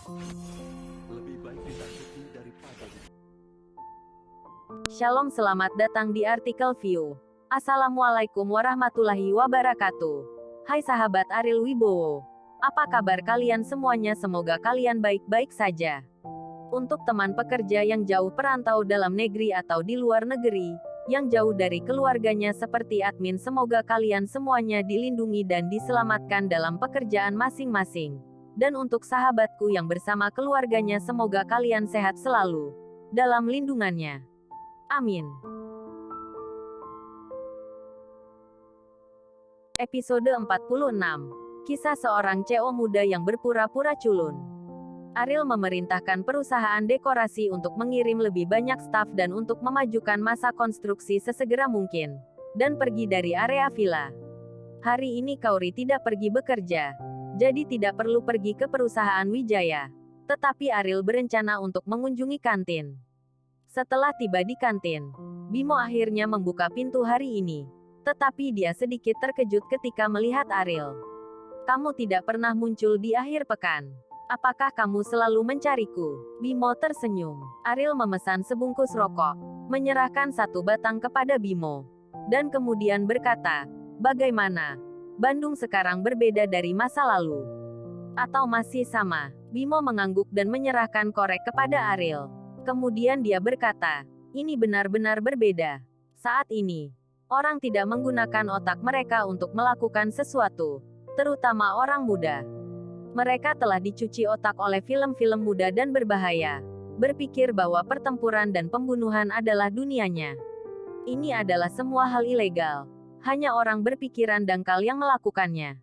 Lebih baik ditakuti daripada Shalom, selamat datang di artikel View. Assalamualaikum warahmatullahi wabarakatuh. Hai sahabat Ariel Wibowo. Apa kabar kalian semuanya? Semoga kalian baik-baik saja. Untuk teman pekerja yang jauh perantau dalam negeri atau di luar negeri, yang jauh dari keluarganya seperti admin, semoga kalian semuanya dilindungi dan diselamatkan dalam pekerjaan masing-masing. Dan untuk sahabatku yang bersama keluarganya, semoga kalian sehat selalu dalam lindungannya. Amin. Episode 46. Kisah seorang CEO muda yang berpura-pura culun. Ariel memerintahkan perusahaan dekorasi untuk mengirim lebih banyak staf dan untuk memajukan masa konstruksi sesegera mungkin, dan pergi dari area villa. Hari ini Kauri tidak pergi bekerja, jadi tidak perlu pergi ke perusahaan Wijaya. Tetapi Ariel berencana untuk mengunjungi kantin. Setelah tiba di kantin, Bimo akhirnya membuka pintu hari ini. Tetapi dia sedikit terkejut ketika melihat Ariel. "Kamu tidak pernah muncul di akhir pekan. Apakah kamu selalu mencariku?" Bimo tersenyum. Ariel memesan sebungkus rokok, menyerahkan satu batang kepada Bimo, dan kemudian berkata, "Bagaimana? Bandung sekarang berbeda dari masa lalu? Atau masih sama?" Bimo mengangguk dan menyerahkan korek kepada Ariel. Kemudian dia berkata, "Ini benar-benar berbeda. Saat ini, orang tidak menggunakan otak mereka untuk melakukan sesuatu, terutama orang muda. Mereka telah dicuci otak oleh film-film muda dan berbahaya, berpikir bahwa pertempuran dan pembunuhan adalah dunianya. Ini adalah semua hal ilegal. Hanya orang berpikiran dangkal yang melakukannya."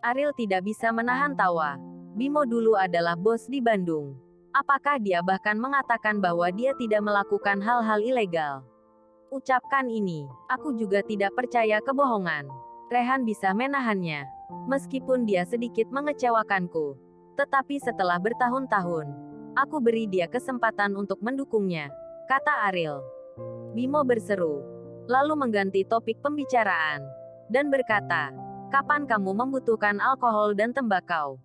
Ariel tidak bisa menahan tawa. Bimo dulu adalah bos di Bandung. Apakah dia bahkan mengatakan bahwa dia tidak melakukan hal-hal ilegal? Ucapkan ini, aku juga tidak percaya kebohongan. Rehan bisa menahannya. Meskipun dia sedikit mengecewakanku. Tetapi setelah bertahun-tahun, aku beri dia kesempatan untuk mendukungnya, kata Ariel. Bimo berseru, lalu mengganti topik pembicaraan, dan berkata, "Kapan kamu membutuhkan alkohol dan tembakau?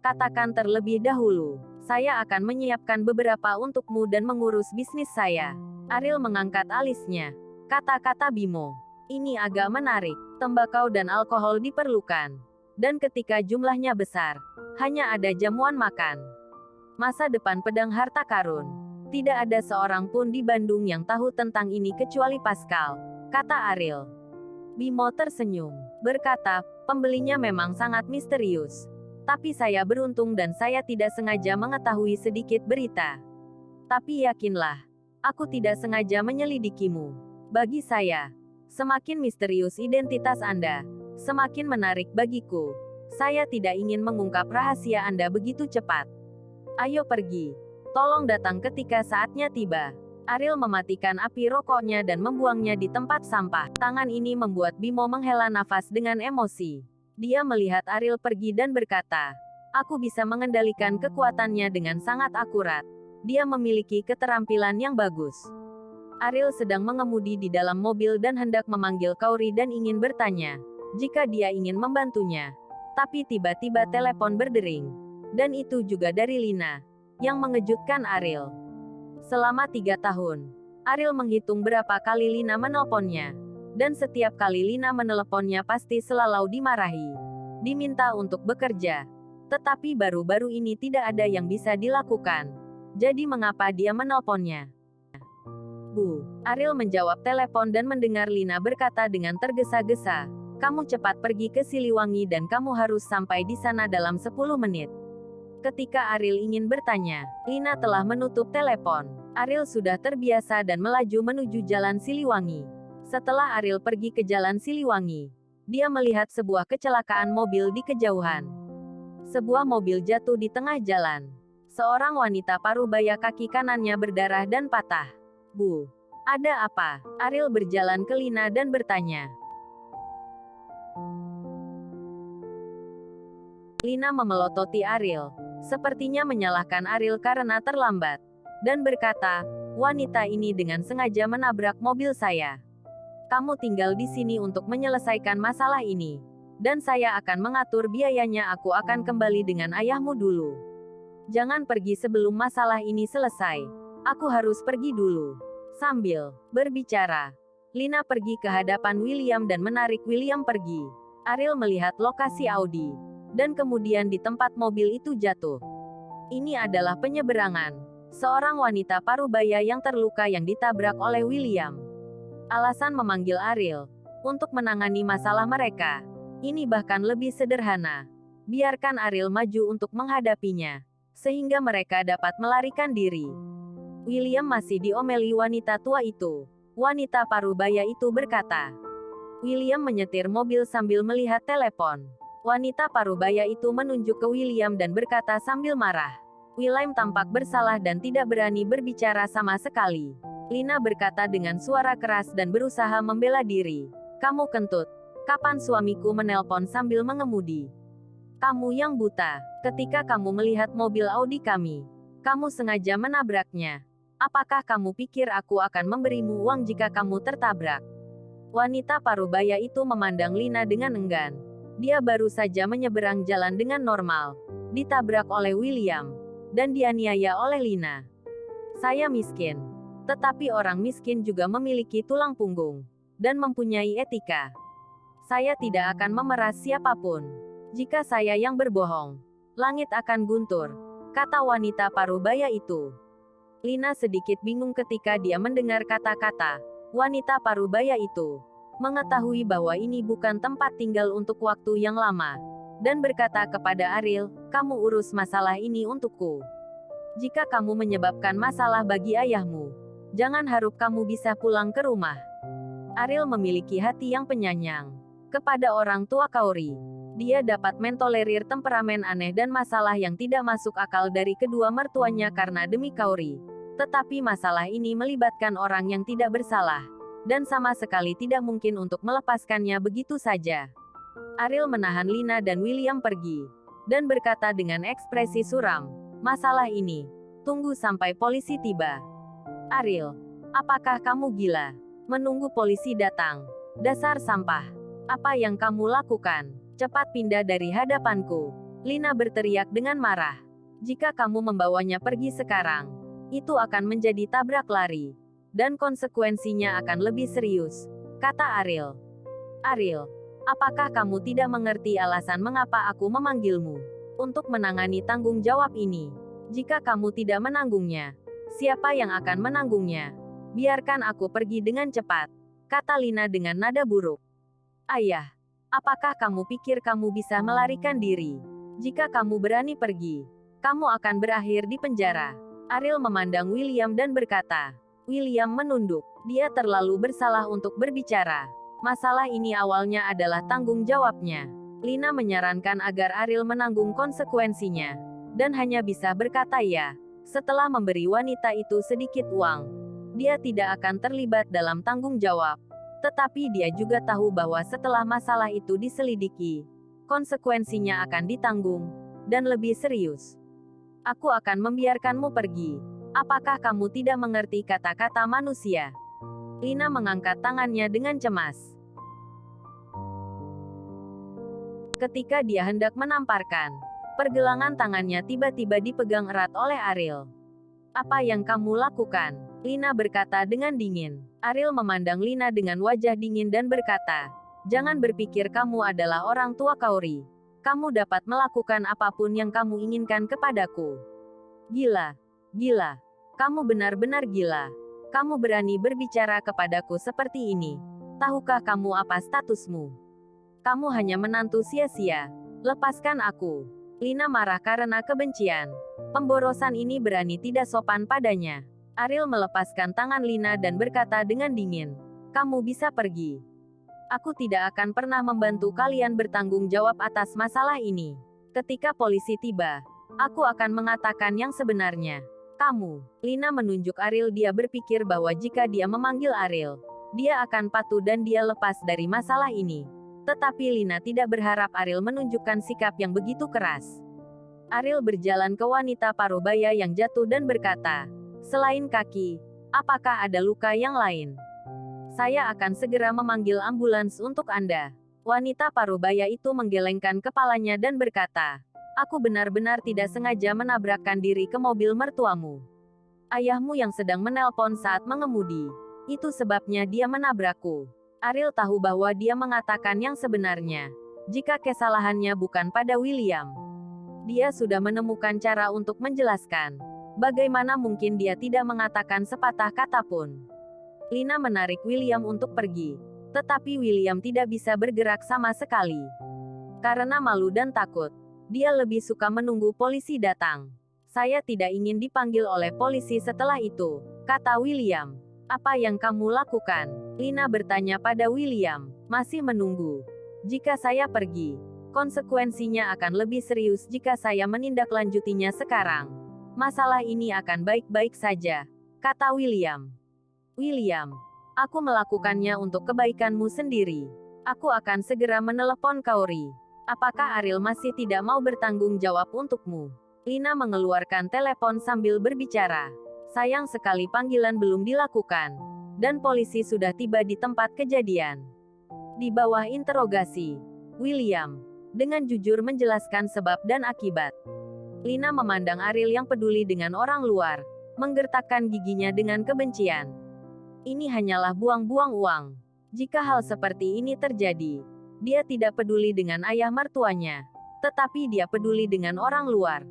Katakan terlebih dahulu. Saya akan menyiapkan beberapa untukmu dan mengurus bisnis saya." Ariel mengangkat alisnya. Kata-kata Bimo, "Ini agak menarik. Tembakau dan alkohol diperlukan. Dan ketika jumlahnya besar, hanya ada jamuan makan. Masa depan pedang harta karun. Tidak ada seorang pun di Bandung yang tahu tentang ini kecuali Pascal," kata Ariel. Bimo tersenyum, berkata, "Pembelinya memang sangat misterius. Tapi saya beruntung dan saya tidak sengaja mengetahui sedikit berita. Tapi yakinlah, aku tidak sengaja menyelidikimu. Bagi saya, semakin misterius identitas Anda, semakin menarik bagiku. Saya tidak ingin mengungkap rahasia Anda begitu cepat. Ayo pergi. Tolong datang ketika saatnya tiba." Ariel mematikan api rokoknya dan membuangnya di tempat sampah. Tangan ini membuat Bimo menghela nafas dengan emosi. Dia melihat Ariel pergi dan berkata, "Aku bisa mengendalikan kekuatannya dengan sangat akurat. Dia memiliki keterampilan yang bagus." Ariel sedang mengemudi di dalam mobil dan hendak memanggil Kauri dan ingin bertanya jika dia ingin membantunya. Tapi tiba-tiba telepon berdering. Dan itu juga dari Lina, yang mengejutkan Ariel. Selama 3 tahun, Ariel menghitung berapa kali Lina menelponnya. Dan setiap kali Lina meneleponnya pasti selalu dimarahi. Diminta untuk bekerja. Tetapi baru-baru ini tidak ada yang bisa dilakukan. Jadi mengapa dia menelponnya? "Bu." Ariel menjawab telepon dan mendengar Lina berkata dengan tergesa-gesa, "Kamu cepat pergi ke Siliwangi dan kamu harus sampai di sana dalam 10 menit. Ketika Ariel ingin bertanya, Lina telah menutup telepon. Ariel sudah terbiasa dan melaju menuju jalan Siliwangi. Setelah Ariel pergi ke jalan Siliwangi, dia melihat sebuah kecelakaan mobil di kejauhan. Sebuah mobil jatuh di tengah jalan. Seorang wanita parubaya kaki kanannya berdarah dan patah. "Bu, ada apa?" Ariel berjalan ke Lina dan bertanya. Lina memelototi Ariel, sepertinya menyalahkan Ariel karena terlambat, dan berkata, "Wanita ini dengan sengaja menabrak mobil saya. Kamu tinggal di sini untuk menyelesaikan masalah ini. Dan saya akan mengatur biayanya. Aku akan kembali dengan ayahmu dulu." Jangan pergi sebelum masalah ini selesai. Aku harus pergi dulu. Sambil berbicara, Lina pergi ke hadapan William dan menarik William pergi. Ariel melihat lokasi Audi. Dan kemudian di tempat mobil itu jatuh. Ini adalah penyeberangan. Seorang wanita parubaya yang terluka yang ditabrak oleh William. Alasan memanggil Ariel untuk menangani masalah mereka. Ini bahkan lebih sederhana. Biarkan Ariel maju untuk menghadapinya, sehingga mereka dapat melarikan diri. William masih diomeli wanita tua itu. Wanita parubaya itu berkata. William menyetir mobil sambil melihat telepon. Wanita parubaya itu menunjuk ke William dan berkata sambil marah. William tampak bersalah dan tidak berani berbicara sama sekali. Lina berkata dengan suara keras dan berusaha membela diri. Kamu kentut. Kapan suamiku menelpon sambil mengemudi? Kamu yang buta. Ketika kamu melihat mobil Audi kami, kamu sengaja menabraknya. Apakah kamu pikir aku akan memberimu uang jika kamu tertabrak? Wanita parubaya itu memandang Lina dengan enggan. Dia baru saja menyeberang jalan dengan normal. Ditabrak oleh William. Dan dianiaya oleh Lina. Saya miskin. Tetapi orang miskin juga memiliki tulang punggung. Dan mempunyai etika. Saya tidak akan memeras siapapun. Jika saya yang berbohong, langit akan guntur, kata wanita parubaya itu. Lina sedikit bingung ketika dia mendengar kata-kata wanita parubaya itu. Mengetahui bahwa ini bukan tempat tinggal untuk waktu yang lama. Dan berkata kepada Ariel, kamu urus masalah ini untukku. Jika kamu menyebabkan masalah bagi ayahmu, jangan harap kamu bisa pulang ke rumah. Ariel memiliki hati yang penyayang. Kepada orang tua Kaori, dia dapat mentolerir temperamen aneh dan masalah yang tidak masuk akal dari kedua mertuanya karena demi Kaori. Tetapi masalah ini melibatkan orang yang tidak bersalah. Dan sama sekali tidak mungkin untuk melepaskannya begitu saja. Ariel menahan Lina dan William pergi. Dan berkata dengan ekspresi suram, masalah ini, tunggu sampai polisi tiba. Ariel, apakah kamu gila? Menunggu polisi datang. Dasar sampah. Apa yang kamu lakukan? Cepat pindah dari hadapanku. Lina berteriak dengan marah. Jika kamu membawanya pergi sekarang, itu akan menjadi tabrak lari. Dan konsekuensinya akan lebih serius, kata Ariel. Ariel, apakah kamu tidak mengerti alasan mengapa aku memanggilmu? Untuk menangani tanggung jawab ini. Jika kamu tidak menanggungnya, siapa yang akan menanggungnya? Biarkan aku pergi dengan cepat, kata Lina dengan nada buruk. Ayah, apakah kamu pikir kamu bisa melarikan diri? Jika kamu berani pergi, kamu akan berakhir di penjara. Ariel memandang William dan berkata. William menunduk. Dia terlalu bersalah untuk berbicara. Masalah ini awalnya adalah tanggung jawabnya. Lina menyarankan agar Ariel menanggung konsekuensinya. Dan hanya bisa berkata ya. Setelah memberi wanita itu sedikit uang, dia tidak akan terlibat dalam tanggung jawab. Tetapi dia juga tahu bahwa setelah masalah itu diselidiki, konsekuensinya akan ditanggung, dan lebih serius. Aku akan membiarkanmu pergi. Apakah kamu tidak mengerti kata-kata manusia? Lina mengangkat tangannya dengan cemas. Ketika dia hendak menamparkan, pergelangan tangannya tiba-tiba dipegang erat oleh Ariel. Apa yang kamu lakukan? Lina berkata dengan dingin. Ariel memandang Lina dengan wajah dingin dan berkata, jangan berpikir kamu adalah orang tua Kaori. Kamu dapat melakukan apapun yang kamu inginkan kepadaku. Gila. Gila. Kamu benar-benar gila. Kamu berani berbicara kepadaku seperti ini. Tahukah kamu apa statusmu? Kamu hanya menantu sia-sia. Lepaskan aku. Lina marah karena kebencian. Pemborosan ini berani tidak sopan padanya. Ariel melepaskan tangan Lina dan berkata dengan dingin. Kamu bisa pergi. Aku tidak akan pernah membantu kalian bertanggung jawab atas masalah ini. Ketika polisi tiba, aku akan mengatakan yang sebenarnya. Kamu, Lina menunjuk Ariel. Dia berpikir bahwa jika dia memanggil Ariel, dia akan patuh dan dia lepas dari masalah ini. Tetapi Lina tidak berharap Ariel menunjukkan sikap yang begitu keras. Ariel berjalan ke wanita parubaya yang jatuh dan berkata, selain kaki, apakah ada luka yang lain? Saya akan segera memanggil ambulans untuk Anda. Wanita parubaya itu menggelengkan kepalanya dan berkata, Aku benar-benar tidak sengaja menabrakkan diri ke mobil mertuamu. Ayahmu yang sedang menelpon saat mengemudi. Itu sebabnya dia menabrakku. Ariel tahu bahwa dia mengatakan yang sebenarnya. Jika kesalahannya bukan pada William, dia sudah menemukan cara untuk menjelaskan. Bagaimana mungkin dia tidak mengatakan sepatah kata pun? Lina menarik William untuk pergi. Tetapi William tidak bisa bergerak sama sekali. Karena malu dan takut, dia lebih suka menunggu polisi datang. Saya tidak ingin dipanggil oleh polisi setelah itu, kata William. Apa yang kamu lakukan? Lina bertanya pada William. Masih menunggu. Jika saya pergi, konsekuensinya akan lebih serius jika saya menindaklanjutinya sekarang. Masalah ini akan baik-baik saja, kata William. William, aku melakukannya untuk kebaikanmu sendiri. Aku akan segera menelepon Kaori. Apakah Ariel masih tidak mau bertanggung jawab untukmu? Lina mengeluarkan telepon sambil berbicara. Sayang sekali panggilan belum dilakukan. Dan polisi sudah tiba di tempat kejadian. Di bawah interogasi, William dengan jujur menjelaskan sebab dan akibat. Lina memandang Ariel yang peduli dengan orang luar, menggertakkan giginya dengan kebencian. Ini hanyalah buang-buang uang. Jika hal seperti ini terjadi, dia tidak peduli dengan ayah mertuanya, tetapi dia peduli dengan orang luar.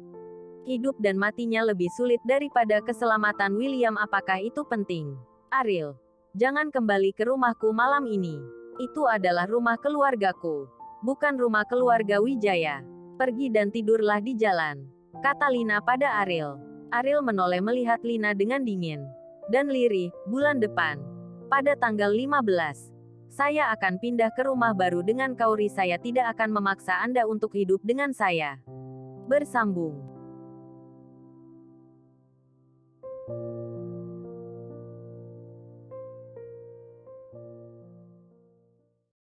Hidup dan matinya lebih sulit daripada keselamatan William. Apakah itu penting? Ariel, jangan kembali ke rumahku malam ini. Itu adalah rumah keluargaku, bukan rumah keluarga Wijaya. Pergi dan tidurlah di jalan, kata Lina pada Ariel. Ariel menoleh melihat Lina dengan dingin dan lirih. Bulan depan, pada tanggal 15, saya akan pindah ke rumah baru dengan Kaori. Saya tidak akan memaksa Anda untuk hidup dengan saya. Bersambung.